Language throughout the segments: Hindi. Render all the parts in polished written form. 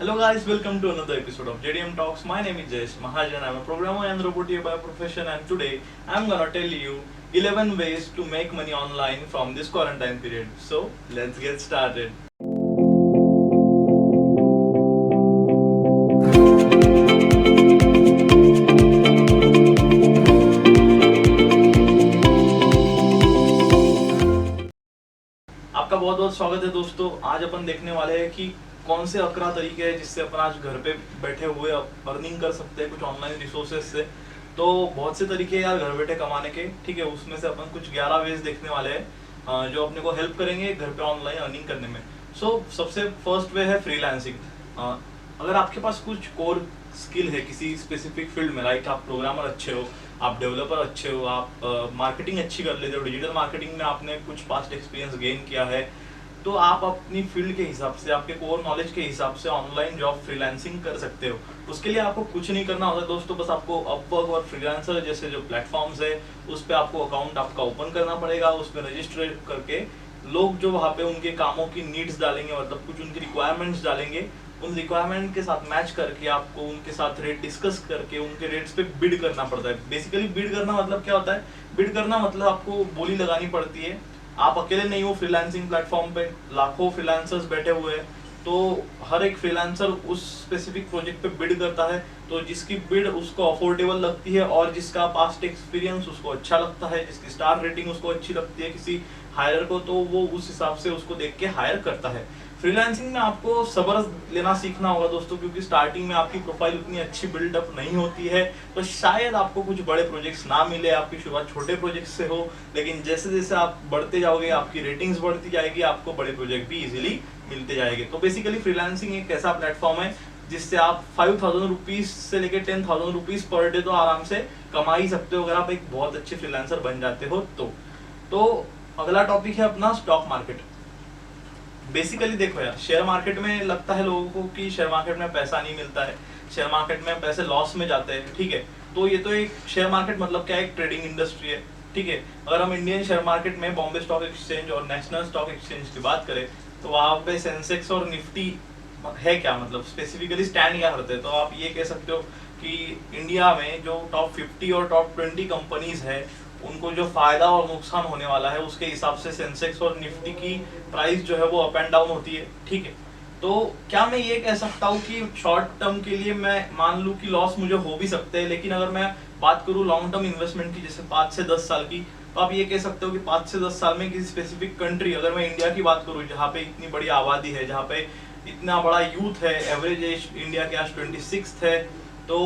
Hello guys, welcome to another episode of JDM Talks. My name is Jayesh Mahajan. I'm a programmer and robotier by profession, and today I'm gonna tell you 11 ways to make money online from this quarantine period. So let's get started. आपका बहुत बहुत स्वागत है दोस्तों। आज अपन देखने वाले हैं कि कौन से 11 तरीके हैं जिससे अपन आज घर पे बैठे हुए अर्निंग कर सकते हैं कुछ ऑनलाइन रिसोर्सेज से। तो बहुत से तरीके हैं यार घर बैठे कमाने के, ठीक है। उसमें से अपन कुछ 11 वेज देखने वाले हैं जो अपने को हेल्प करेंगे घर पे ऑनलाइन अर्निंग करने में। सबसे फर्स्ट वे है फ्रीलांसिंग। अगर आपके पास कुछ कोर स्किल है किसी स्पेसिफिक फील्ड में, लाइक आप प्रोग्रामर अच्छे हो, आप डेवलपर अच्छे हो, आप मार्केटिंग अच्छी कर लेते हो, डिजिटल मार्केटिंग में आपने कुछ पास्ट एक्सपीरियंस गेन किया है, तो आप अपनी फील्ड के हिसाब से, आपके कोर नॉलेज के हिसाब से ऑनलाइन जॉब फ्रीलांसिंग कर सकते हो। उसके लिए आपको कुछ नहीं करना होता दोस्तों, बस आपको अपवर्क और फ्रीलांसर जैसे जो प्लेटफॉर्म्स है उस पर आपको अकाउंट आपका ओपन करना पड़ेगा। उस पर रजिस्टर करके लोग जो वहाँ पे उनके कामों की नीड्स डालेंगे, मतलब कुछ उनकी रिक्वायरमेंट्स डालेंगे, उन रिक्वायरमेंट के साथ मैच करके आपको उनके साथ रेट डिस्कस करके उनके रेट्स पे बिड करना पड़ता है। बेसिकली बिड करना मतलब क्या होता है? बिड करना मतलब आपको बोली लगानी पड़ती है। आप अकेले नहीं हो फ्रीलांसिंग प्लेटफॉर्म पे, लाखों फ्रीलांसर्स बैठे हुए हैं, तो हर एक फ्रीलांसर उस स्पेसिफिक प्रोजेक्ट पे बिड करता है। तो जिसकी बिड उसको अफोर्डेबल लगती है और जिसका पास्ट एक्सपीरियंस उसको अच्छा लगता है, जिसकी स्टार रेटिंग उसको अच्छी लगती है किसी हायर को, तो वो उस हिसाब से उसको देख के हायर करता है। फ्रीलांसिंग में आपको सब्र लेना सीखना होगा दोस्तों, क्योंकि स्टार्टिंग में आपकी प्रोफाइल उतनी अच्छी बिल्डअप नहीं होती है, तो शायद आपको कुछ बड़े प्रोजेक्ट्स ना मिले। आपकी शुरुआत छोटे प्रोजेक्ट से हो, लेकिन जैसे जैसे आप बढ़ते जाओगे आपकी रेटिंग्स बढ़ती जाएगी, आपको बड़े प्रोजेक्ट भी इजीली मिलते जाएंगे। तो बेसिकली फ्रीलांसिंग एक ऐसा प्लेटफॉर्म है जिससे आप 5000 रुपीज से लेकर 10,000 रुपीज पर डे तो आराम से कमा ही सकते हो अगर आप एक बहुत अच्छे फ्रीलांसर बन जाते हो तो अगला टॉपिक है अपना स्टॉक मार्केट। बेसिकली देखो यार, शेयर मार्केट में लगता है लोगों को कि शेयर मार्केट में पैसा नहीं मिलता है, शेयर मार्केट में पैसे लॉस में जाते हैं, ठीक है। तो ये तो एक शेयर मार्केट मतलब क्या है, एक ट्रेडिंग इंडस्ट्री है, ठीक है। अगर हम इंडियन शेयर मार्केट में बॉम्बे स्टॉक एक्सचेंज और नेशनल स्टॉक एक्सचेंज की बात करें तो वहाँ पे सेंसेक्स और निफ्टी है क्या, मतलब स्पेसिफिकली स्टैंड क्या करते हैं। तो आप ये कह सकते हो कि इंडिया में जो टॉप 50 और टॉप 20 कंपनीज है उनको जो फायदा और नुकसान होने वाला है उसके हिसाब से सेंसेक्स और निफ्टी की प्राइस जो है वो अप एंड डाउन होती है, ठीक है। तो क्या मैं ये कह सकता हूँ कि शॉर्ट टर्म के लिए मैं मान लूँ कि लॉस मुझे हो भी सकते हैं, लेकिन अगर मैं बात करूँ लॉन्ग टर्म इन्वेस्टमेंट की, जैसे 5 से 10 साल की, तो आप ये कह सकते हो कि 5 से 10 साल में किसी स्पेसिफिक कंट्री, अगर मैं इंडिया की बात करूँ जहाँ पे इतनी बड़ी आबादी है, जहाँ पे इतना बड़ा यूथ है, एवरेज एज इंडिया के आज 26 है, तो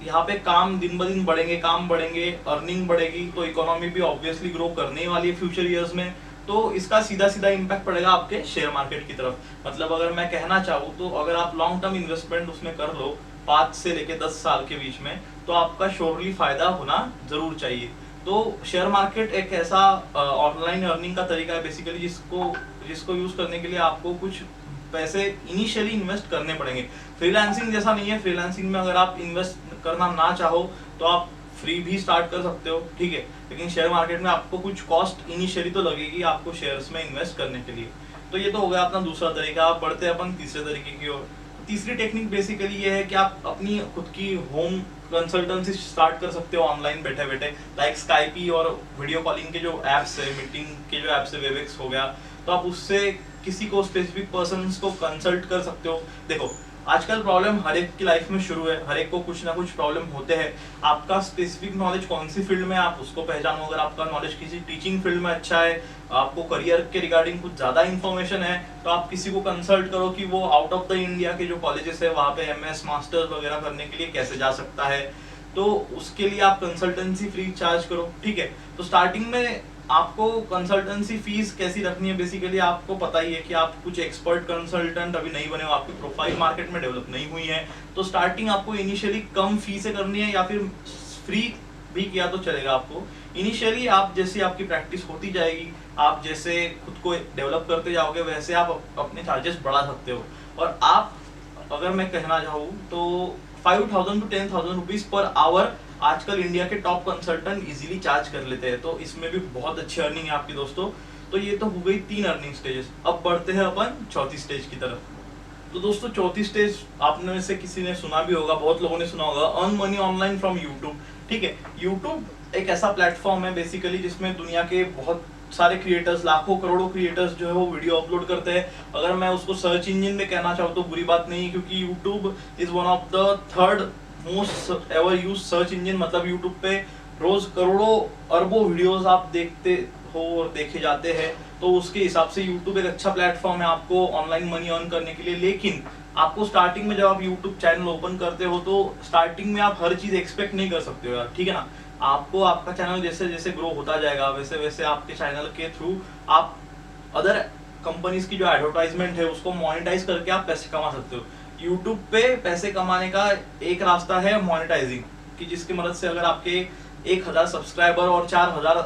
यहाँ पे काम दिन ब दिन बढ़ेंगे, काम बढ़ेंगे, अर्निंग बढ़ेगी, तो इकोनॉमी भी ऑब्वियसली ग्रो करने वाली है फ्यूचर ईयर्स में। तो इसका सीधा सीधा इम्पैक्ट पड़ेगा आपके शेयर मार्केट की तरफ। मतलब अगर मैं कहना चाहूँ तो अगर आप लॉन्ग टर्म इन्वेस्टमेंट उसमें कर लो 5 से लेके 10 साल के बीच में, तो आपका श्योरली फायदा होना जरूर चाहिए। तो शेयर मार्केट एक ऐसा ऑनलाइन अर्निंग का तरीका है बेसिकली जिसको यूज करने के लिए आपको कुछ पैसे इनिशियली इन्वेस्ट करने पड़ेंगे। फ्रीलांसिंग जैसा नहीं है, फ्रीलांसिंग में अगर आप इन्वेस्ट करना ना चाहो तो आप फ्री भी स्टार्ट कर सकते हो, ठीक है। लेकिन शेयर मार्केट में आपको कुछ कॉस्ट इनिशियली तो लगेगी आपको शेयर्स में इन्वेस्ट करने के लिए। तो ये तो हो गया अपना दूसरा तरीका। आप बढ़ते हैं अपन तीसरे तरीके की ओर। तीसरी टेक्निक बेसिकली ये है कि आप अपनी खुद की होम कंसल्टेंसी स्टार्ट कर सकते हो ऑनलाइन बैठे बैठे, लाइक स्काइपी और वीडियो कॉलिंग के जो एप्स है, मीटिंग के जो एप्स है, वेबएक्स हो गया, तो आप उससे किसी को स्पेसिफिक पर्सन को कंसल्ट कर सकते हो। देखो आजकल प्रॉब्लम हर एक की लाइफ में शुरू है, हर एक को कुछ ना कुछ प्रॉब्लम होते हैं। आपका स्पेसिफिक नॉलेज कौन सी फील्ड में आप उसको पहचानो। अगर आपका नॉलेज किसी टीचिंग फील्ड में अच्छा है, आपको करियर के रिगार्डिंग कुछ ज्यादा इन्फॉर्मेशन है, तो आप किसी को कंसल्ट करो कि वो आउट ऑफ द इंडिया के जो कॉलेजेस है वहाँ पे एमएस मास्टर्स वगैरह करने के लिए कैसे जा सकता है, तो उसके लिए आप कंसल्टेंसी फ्री चार्ज करो, ठीक है। तो स्टार्टिंग में आपको कंसल्टेंसी फीस कैसी रखनी है, बेसिकली आपको पता ही है कि आप कुछ एक्सपर्ट कंसल्टेंट अभी नहीं बने हो, आपकी प्रोफाइल मार्केट में डेवलप नहीं हुई है, तो स्टार्टिंग आपको इनिशियली कम फी से करनी है, या फिर फ्री भी किया तो चलेगा आपको। इनिशियली आप जैसे आपकी प्रैक्टिस होती जाएगी, आप जैसे खुद को डेवलप करते जाओगे, वैसे आप अपने चार्जेस बढ़ा सकते हो। और आप अगर मैं कहना चाहूँ तो 5000 to 10,000 रुपीज पर आवर आजकल इंडिया के टॉप कंसल्टेंट इजीली चार्ज कर लेते हैं, तो इसमें भी बहुत अच्छी अर्निंग है आपकी दोस्तों। तो ये तो हो गई 3 अर्निंग स्टेजेस। अब बढ़ते हैं अपन चौथी स्टेज की तरफ। तो दोस्तों चौथी स्टेज आपने में से किसी ने सुना भी होगा, बहुत लोगों ने सुना होगा, earn money online from YouTube. ठीक है, यूट्यूब एक ऐसा प्लेटफॉर्म है बेसिकली जिसमें दुनिया के बहुत सारे क्रिएटर्स, लाखों करोड़ों क्रिएटर्स जो है वो वीडियो अपलोड करते हैं। अगर मैं उसको सर्च इंजन में कहना चाहूँ तो बुरी बात नहीं, क्योंकि YouTube is one of the third most ever use search engine. मतलब यूट्यूब पे रोज करोड़ों अरबों वीडियोस आप देखते हो और देखे जाते हैं, तो उसके हिसाब से यूट्यूब एक अच्छा प्लेटफॉर्म है आपको ऑनलाइन मनी अर्न करने के लिए। लेकिन आपको स्टार्टिंग में जब आप यूट्यूब चैनल ओपन करते हो तो स्टार्टिंग में आप हर चीज एक्सपेक्ट नहीं कर सकते हो यार, ठीक है ना। आपको आपका चैनल जैसे जैसे ग्रो होता जाएगा वैसे वैसे आपके चैनल के थ्रू आप अदर कंपनीज की जो एडवर्टाइजमेंट है उसको मोनेटाइज करके आप पैसे कमा सकते हो। यूट्यूब पे पैसे कमाने का एक रास्ता है मोनेटाइजिंग की, जिसकी मदद से अगर आपके 1000 सब्सक्राइबर और 4000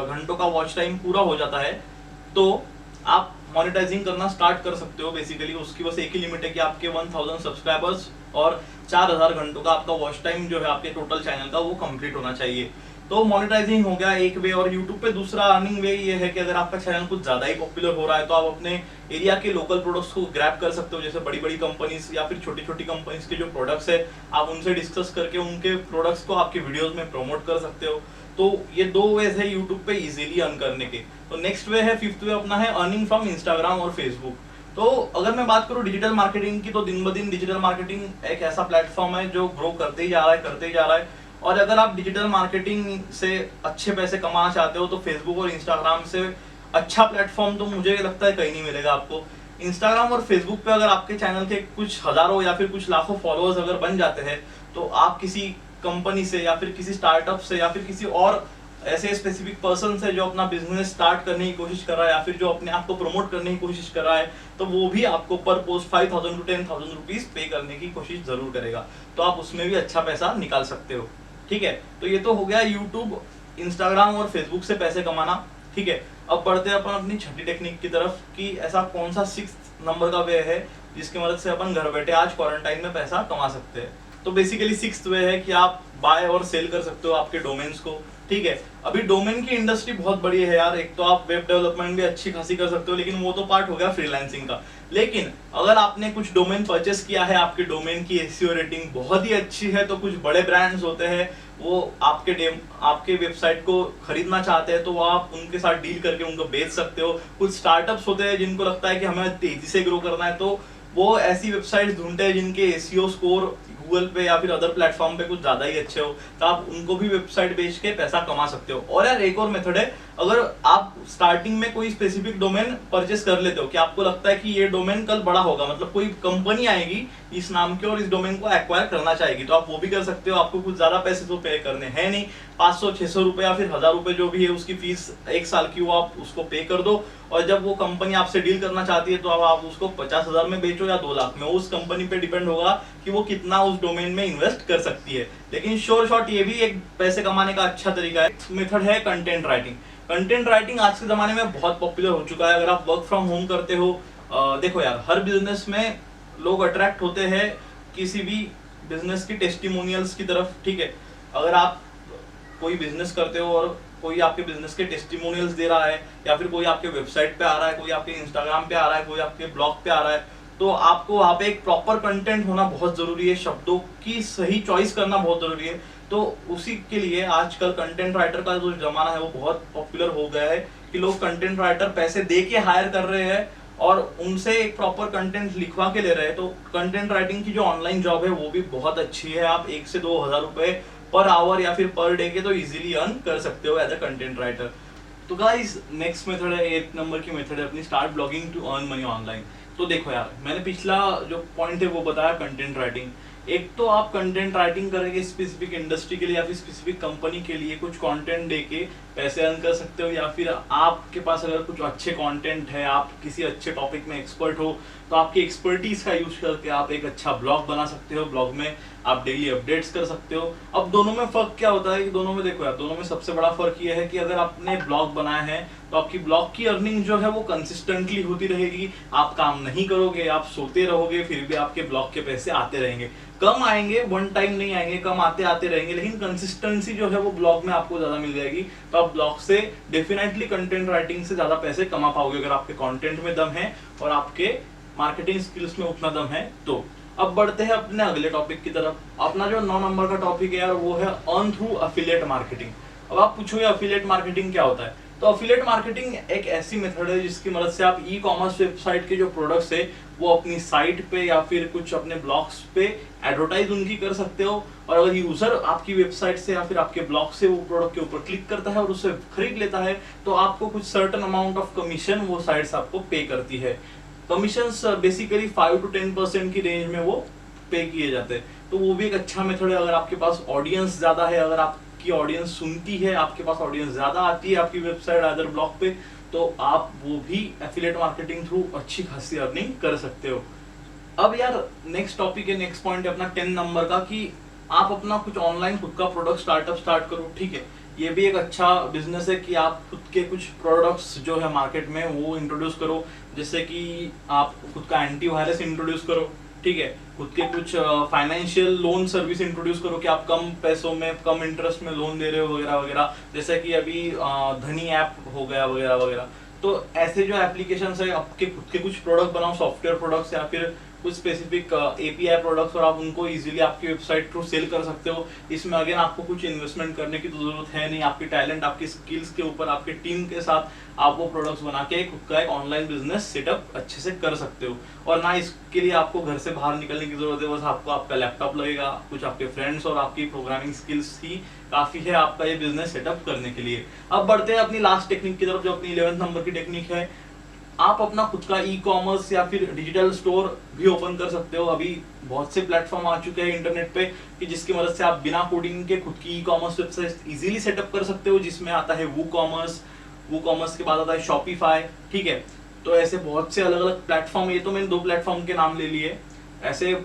घंटों का वॉच टाइम पूरा हो जाता है तो आप मोनेटाइजिंग करना स्टार्ट कर सकते हो। बेसिकली उसकी बस एक ही लिमिट है कि आपके 1000 सब्सक्राइबर्स और 4000 घंटों का आपका वॉच टाइम जो है आपके टोटल चैनल का वो कंप्लीट होना चाहिए। तो मोनेटाइजिंग हो गया एक वे। और यूट्यूब पे दूसरा अर्निंग वे ये है कि अगर आपका चैनल कुछ ज्यादा ही पॉपुलर हो रहा है तो आप अपने एरिया के लोकल प्रोडक्ट्स को ग्रैब कर सकते हो। जैसे बड़ी बड़ी कंपनीज या फिर छोटी छोटी कंपनीज के जो प्रोडक्ट्स है आप उनसे डिस्कस करके उनके प्रोडक्ट्स को आपके वीडियोस में प्रमोट कर सकते हो। तो ये दो वेज है यूट्यूब पे इजीली अर्न करने के। तो नेक्स्ट वे है, फिफ्थ वे अपना है अर्निंग फ्रॉम इंस्टाग्राम और फेसबुक। तो अगर मैं बात करूं डिजिटल मार्केटिंग की, तो दिन ब दिन डिजिटल मार्केटिंग एक ऐसा प्लेटफॉर्म है जो ग्रो करते ही जा रहा है, करते ही जा रहा है। और अगर आप डिजिटल मार्केटिंग से अच्छे पैसे कमाना चाहते हो तो फेसबुक और इंस्टाग्राम से अच्छा प्लेटफॉर्म तो मुझे लगता है कहीं नहीं मिलेगा आपको। इंस्टाग्राम और फेसबुक पे अगर आपके चैनल के कुछ हजारों या फिर कुछ लाखों फॉलोअर्स अगर बन जाते हैं तो आप किसी कंपनी से या फिर किसी स्टार्टअप से या फिर किसी और ऐसे स्पेसिफिक पर्सन से जो अपना बिजनेस स्टार्ट करने की कोशिश कर रहा है या फिर जो अपने आप को प्रमोट करने की कोशिश कर रहा है, तो वो भी आपको पर पोस्ट 5000 to 10,000 रुपीज पे करने की कोशिश जरूर करेगा। तो आप उसमें भी अच्छा पैसा निकाल सकते हो। ठीक है, तो ये तो हो गया यूट्यूब, इंस्टाग्राम और फेसबुक से पैसे कमाना। ठीक है, अब बढ़ते हैं अपन अपनी छठी टेक्निक की तरफ कि ऐसा कौन सा 6th नंबर का वे है जिसकी मदद से अपन घर बैठे आज क्वारंटाइन में पैसा कमा सकते हैं। तो बेसिकली 6th वे है कि आप बाय और सेल कर सकते हो आपके डोमेन्स को। ठीक है, अभी डोमेन की इंडस्ट्री बहुत बड़ी है यार। एक तो आप वेब डेवलपमेंट भी अच्छी खासी कर सकते हो, लेकिन वो तो पार्ट हो गया फ्रीलांसिंग का। लेकिन अगर आपने कुछ डोमेन परचेस किया है, आपके डोमेन की एसईओ रेटिंग बहुत ही अच्छी है, तो कुछ बड़े ब्रांड्स होते हैं वो आपके वेबसाइट को खरीदना चाहते हैं, तो वो आप उनके साथ डील करके उनको बेच सकते हो। कुछ स्टार्टअप्स होते हैं जिनको लगता है कि हमें तेजी से ग्रो करना है, तो वो ऐसी वेबसाइट्स ढूंढते हैं जिनके एसईओ स्कोर गूगल पे या फिर अदर प्लेटफॉर्म पे कुछ ज्यादा ही अच्छे हो, तो आप उनको भी वेबसाइट बेच के पैसा कमा सकते हो। और यार एक और मेथड है, अगर आप स्टार्टिंग में कोई स्पेसिफिक डोमेन परचेस कर लेते हो कि आपको लगता है कि ये डोमेन कल बड़ा होगा, मतलब कोई कंपनी आएगी इस नाम की और इस डोमेन को एक्वायर करना चाहेगी, तो आप वो भी कर सकते हो। आपको कुछ ज्यादा पैसे तो पे करने हैं नहीं, 500-600 रुपए या फिर 1000 रुपए जो भी है उसकी फीस एक साल की वो आप उसको पे कर दो। और जब वो कंपनी आपसे डील करना चाहती है तो अब आप उसको 50,000 में बेचो या 2 लाख में, उस कंपनी पे डिपेंड होगा कि वो कितना उस डोमेन में इन्वेस्ट कर सकती है। लेकिन श्योर शॉर्ट ये भी एक पैसे कमाने का अच्छा तरीका है। मेथड है कंटेंट राइटिंग। कंटेंट राइटिंग आज के जमाने में बहुत पॉपुलर हो चुका है। अगर आप वर्क फ्रॉम होम करते हो, देखो यार हर बिजनेस में लोग अट्रैक्ट होते हैं किसी भी बिजनेस की टेस्टिमोनियल्स की तरफ। ठीक है, अगर आप कोई बिजनेस करते हो और कोई आपके बिजनेस के टेस्टिमोनियल्स दे रहा है या फिर कोई आपके वेबसाइट पे आ रहा है, कोई आपके इंस्टाग्राम पे आ रहा है, कोई आपके ब्लॉग पे आ रहा है, तो आपको वहाँ पे एक प्रॉपर कंटेंट होना बहुत जरूरी है, शब्दों की सही चॉइस करना बहुत जरूरी है। तो उसी के लिए आजकल कंटेंट राइटर का जो जमाना है वो बहुत पॉपुलर हो गया है कि लोग कंटेंट राइटर पैसे दे के हायर कर रहे हैं और उनसे एक प्रॉपर कंटेंट लिखवा के ले रहे हैं। तो कंटेंट राइटिंग की जो ऑनलाइन जॉब है वो भी बहुत अच्छी है। आप 1 से 2 हज़ार रुपए पर आवर या फिर पर डे के तो इजीली अर्न कर सकते हो एज अ कंटेंट राइटर। तो गाइस नेक्स्ट मेथड है, 8 नंबर की मेथड है अपनी, start blogging to earn money online. तो देखो यार मैंने पिछला जो पॉइंट है वो बताया कंटेंट राइटिंग। एक तो आप कंटेंट राइटिंग करेंगे स्पेसिफिक इंडस्ट्री के लिए या फिर स्पेसिफिक कंपनी के लिए कुछ कंटेंट दे के पैसे अर्न कर सकते हो, या फिर आपके पास अगर कुछ अच्छे कंटेंट है, आप किसी अच्छे टॉपिक में एक्सपर्ट हो, तो आपकी एक्सपर्टीज का यूज करके आप एक अच्छा ब्लॉग बना सकते हो। ब्लॉग में आप डेली अपडेट्स कर सकते हो। अब दोनों में फर्क क्या होता है कि दोनों में देखो यार, दोनों में सबसे बड़ा फर्क ये है कि अगर आपने ब्लॉग बनाया है तो आपकी ब्लॉग की अर्निंग जो है वो कंसिस्टेंटली होती रहेगी। आप काम नहीं करोगे, आप सोते रहोगे, फिर भी आपके ब्लॉग के पैसे आते रहेंगे। कम आएंगे, वन टाइम नहीं आएंगे, कम आते आते रहेंगे, लेकिन कंसिस्टेंसी जो है वो ब्लॉग में आपको ज्यादा मिल जाएगी। तो आप ब्लॉग से डेफिनेटली कंटेंट राइटिंग से ज्यादा पैसे कमा पाओगे अगर आपके कंटेंट में दम है और आपके मार्केटिंग स्किल्स में उतना दम है तो। अब बढ़ते हैं अपने अगले टॉपिक की तरफ। अपना जो 9 नंबर का टॉपिक है यार वो है अर्न थ्रू अफिलिएट मार्केटिंग। अब आप पूछोगे अफिलिएट मार्केटिंग क्या होता है, तो अफिलिएट मार्केटिंग एक ऐसी मेथड है जिसकी मदद से आप ई कॉमर्स वेबसाइट के जो प्रोडक्ट्स है वो अपनी साइट पे या फिर कुछ अपने ब्लॉग्स पे एडवर्टाइज उनकी कर सकते हो। और अगर यूजर आपकी वेबसाइट से या फिर आपके ब्लॉग से वो प्रोडक्ट के ऊपर क्लिक करता है और उसे खरीद लेता है तो आपको कुछ सर्टेन अमाउंट ऑफ कमीशन वो साइट्स आपको पे करती है। कमीशंस बेसिकली 5 to 10% की रेंज में वो पे किए जाते हैं। तो वो भी एक अच्छा मेथड है अगर आपके पास ऑडियंस ज्यादा है, अगर आपकी ऑडियंस सुनती है, आपके पास ऑडियंस ज्यादा आती है आपकी वेबसाइट अदर ब्लॉग पे, तो आप वो भी एफिलिएट मार्केटिंग थ्रू अच्छी खासी अर्निंग कर सकते हो। अब यार नेक्स्ट टॉपिक है, नेक्स्ट पॉइंट है अपना 10 नंबर का कि आप अपना कुछ ऑनलाइन खुद का प्रोडक्ट स्टार्टअप स्टार्ट करो। ठीक है, ये भी एक अच्छा बिजनेस है कि आप खुद के कुछ प्रोडक्ट्स जो है मार्केट में वो इंट्रोड्यूस करो। जैसे कि आप खुद का एंटीवायरस इंट्रोड्यूस करो, ठीक है, खुद के कुछ फाइनेंशियल लोन सर्विस इंट्रोड्यूस करो कि आप कम पैसों में कम इंटरेस्ट में लोन दे रहे हो वगैरह वगैरह, जैसे कि अभी धनी ऐप हो गया वगैरह वगैरह। तो ऐसे जो एप्लीकेशंस है आपके खुद के कुछ प्रोडक्ट बनाओ, सॉफ्टवेयर प्रोडक्ट्स या फिर कुछ स्पेसिफिक एपीआई प्रोडक्ट्स, और आप उनको इजीली आपकी वेबसाइट थ्रू सेल कर सकते हो। इसमें अगेन आपको कुछ इन्वेस्टमेंट करने की तो जरूरत है नहीं, आपकी टैलेंट आपकी स्किल्स के ऊपर आपके टीम के साथ आप वो प्रोडक्ट्स बना के खुद का एक ऑनलाइन बिजनेस सेटअप अच्छे से कर सकते हो। और ना इसके लिए आपको घर से बाहर निकलने की जरूरत है, बस आपको आपका लैपटॉप लगेगा, कुछ आपके फ्रेंड्स और आपकी प्रोग्रामिंग स्किल्स ही काफी है आपका ये बिजनेस सेटअप करने के लिए। अब बढ़ते हैं अपनी लास्ट टेक्निक की तरफ जो अपनी 11th नंबर की टेक्निक है। आप अपना खुद का ई कॉमर्स या फिर डिजिटल स्टोर भी ओपन कर सकते हो। अभी बहुत से प्लेटफॉर्म आ चुके हैं इंटरनेट पे कि जिसकी मदद से आप बिना कोडिंग के खुद की e commerce website easily setup कर सकते हो, जिसमें आता है वू कॉमर्स के बाद आता है शॉपिफाई। ठीक है, तो ऐसे बहुत से अलग अलग प्लेटफॉर्म, ये तो मैंने 2 प्लेटफॉर्म के नाम ले लिए, ऐसे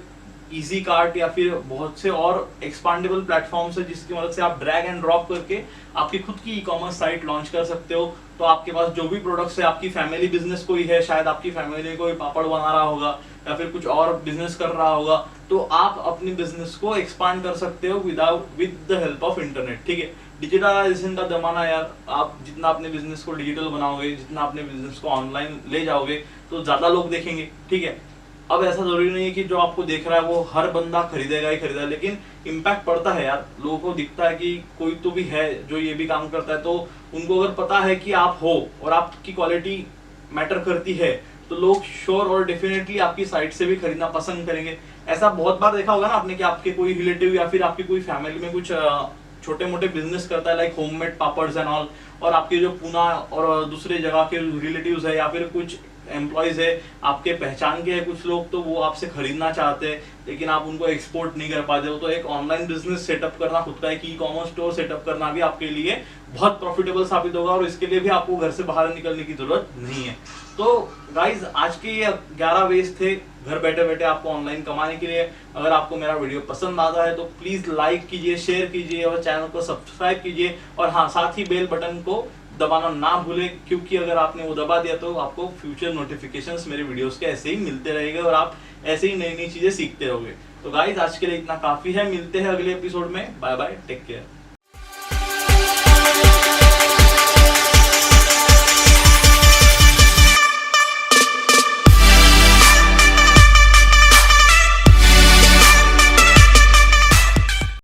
इजी कार्ट या फिर बहुत से और एक्सपांडेबल प्लेटफॉर्म्स है जिसकी मदद से आप ड्रैग एंड ड्रॉप करके आपकी खुद की ई कॉमर्स साइट लॉन्च कर सकते हो। तो आपके पास जो भी प्रोडक्ट्स है, आपकी फैमिली बिजनेस कोई है, शायद आपकी फैमिली कोई पापड़ बना रहा होगा या फिर कुछ और बिजनेस कर रहा होगा, तो आप अपनी बिजनेस को एक्सपांड कर सकते हो with the help of internet. ठीक है, डिजिटलाइजेशन का जमाना यार, आप जितना अपने बिजनेस को डिजिटल बनाओगे, जितना अपने बिजनेस को ऑनलाइन ले जाओगे तो ज्यादा लोग देखेंगे। ठीक है, अब ऐसा जरूरी नहीं है कि जो आपको देख रहा है वो हर बंदा खरीदेगा ही खरीदेगा, लेकिन इम्पैक्ट पड़ता है यार, लोगों को दिखता है कि कोई तो भी है जो ये भी काम करता है, तो उनको अगर पता है कि आप हो और आपकी क्वालिटी मैटर करती है तो लोग श्योर और डेफिनेटली आपकी साइट से भी खरीदना पसंद करेंगे। ऐसा बहुत बार देखा होगा ना आपने कि आपके कोई रिलेटिव या फिर आपकी कोई फैमिली में कुछ छोटे मोटे बिजनेस करता है like homemade papads and all, और आपके जो पुणे और दूसरे जगह के रिलेटिव्स है या फिर कुछ एम्प्लॉयज है आपके पहचान के है कुछ लोग, तो वो आपसे खरीदना चाहते हैं लेकिन आप उनको एक्सपोर्ट नहीं कर पाते हो। तो एक ऑनलाइन बिजनेस सेटअप करना, खुद का एक ई कॉमर्स स्टोर सेटअप करना भी आपके लिए बहुत प्रॉफिटेबल साबित होगा और इसके लिए भी आपको घर से बाहर निकलने की जरूरत नहीं है। तो गाइज आज के ये 11 वेज थे घर बैठे बैठे आपको ऑनलाइन कमाने के लिए। अगर आपको मेरा वीडियो पसंद आता है तो प्लीज लाइक कीजिए, शेयर कीजिए और चैनल को सब्सक्राइब कीजिए, और हाँ साथ ही बेल बटन को दबाना ना भूले, क्योंकि अगर आपने वो दबा दिया तो आपको फ्यूचर नोटिफिकेशंस मेरे वीडियोस के ऐसे ही मिलते रहेंगे और आप ऐसे ही नई नई चीजें सीखते रहोगे। तो गाइज आज के लिए इतना काफी है, मिलते हैं अगले एपिसोड में, बाय बाय, टेक केयर।